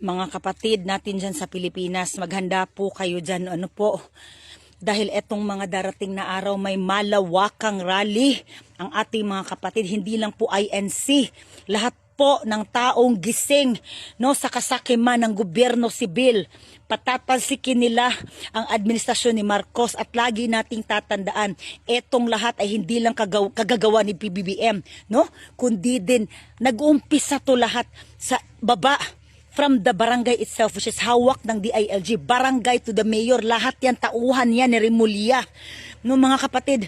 Mga kapatid natin dyan sa Pilipinas, maghanda po kayo dyan. Ano po? Dahil etong mga darating na araw may malawakang rally ang ating mga kapatid. Hindi lang po INC. Lahat po ng taong gising no, sa kasakiman ng gobyerno sibil. Patatalsikin nila ang administrasyon ni Marcos at lagi nating tatandaan, etong lahat ay hindi lang kagagawa ni PBBM, no? Kundi din nag-uumpisa to lahat sa baba. From the barangay itself, which is hawak ng DILG, barangay to the mayor, lahat yan, tauhan yan ni Remulla. No, mga kapatid,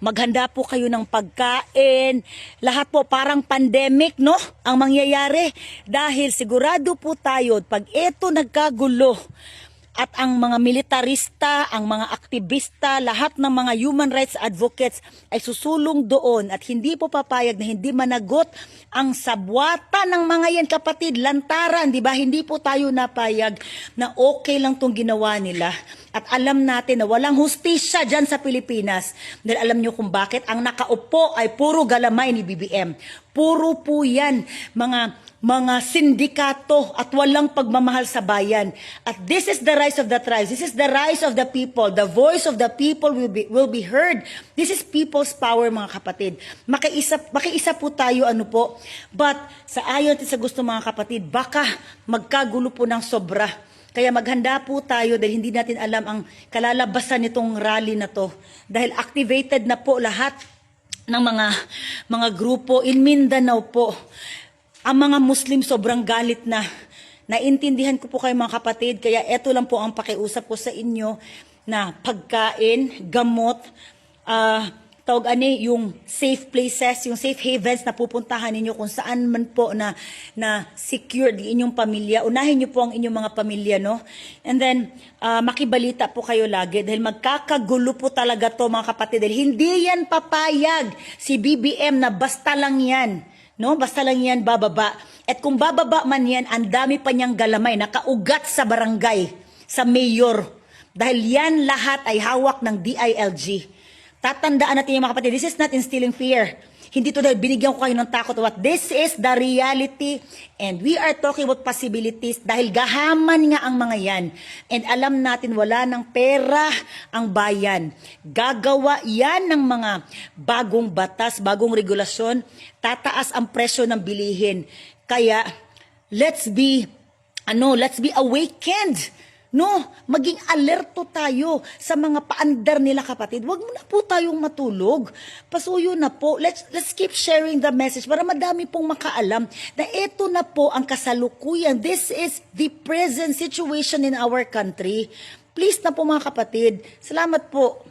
maghanda po kayo ng pagkain, lahat po parang pandemic, no, ang mangyayari. Dahil sigurado po tayo, pag ito nagkagulo, at ang mga militarista, ang mga aktivista, lahat ng mga human rights advocates ay susulong doon at hindi po papayag na hindi managot ang sabwata ng mga yan, kapatid, lantaran, di ba? Hindi po tayo napayag na okay lang tong ginawa nila. At alam natin na walang hustisya dyan sa Pilipinas. Dahil alam nyo kung bakit ang nakaupo ay puro galamay ni BBM. Puro po yan mga sindikato at walang pagmamahal sa bayan. At this is the rise of the tribes. This is the rise of the people. The voice of the people will be heard. This is people's power, mga kapatid. Makiisa po tayo, ano po. But sa ayon sa gusto, mga kapatid, baka magkagulo po ng sobra. Kaya maghanda po tayo dahil hindi natin alam ang kalalabasan nitong rally na to. Dahil activated na po lahat ng mga grupo in Mindanao po. Ang mga Muslim sobrang galit na. Naintindihan ko po kayo, mga kapatid, kaya eto lang po ang pakiusap ko sa inyo na pagkain, gamot, yung safe places, yung safe havens na pupuntahan ninyo kung saan man po na secure di inyong pamilya. Unahin niyo po ang inyong mga pamilya, no? And then, makibalita po kayo lagi dahil magkakagulo po talaga to, mga kapatid. Dahil hindi yan papayag si BBM na basta lang yan. No, basta lang yan bababa. At kung bababa man yan, ang dami pa niyang galamay, nakaugat sa barangay, sa mayor. Dahil yan lahat ay hawak ng DILG. Tatandaan natin yung mga kapatid, this is not instilling fear. Hindi to dahil binigyan ko kayo ng takot. What this is the reality. And we are talking about possibilities dahil gahaman nga ang mga yan. And alam natin wala ng pera ang bayan. Gagawa yan ng mga bagong batas, bagong regulasyon. Tataas ang presyo ng bilihin. Kaya let's be awakened. No, maging alerto tayo sa mga paandar nila, kapatid. Huwag mo na po tayong matulog. Pasuyo na po. Let's keep sharing the message para madami pong makaalam na ito na po ang kasalukuyan. This is the present situation in our country. Please na po, mga kapatid. Salamat po.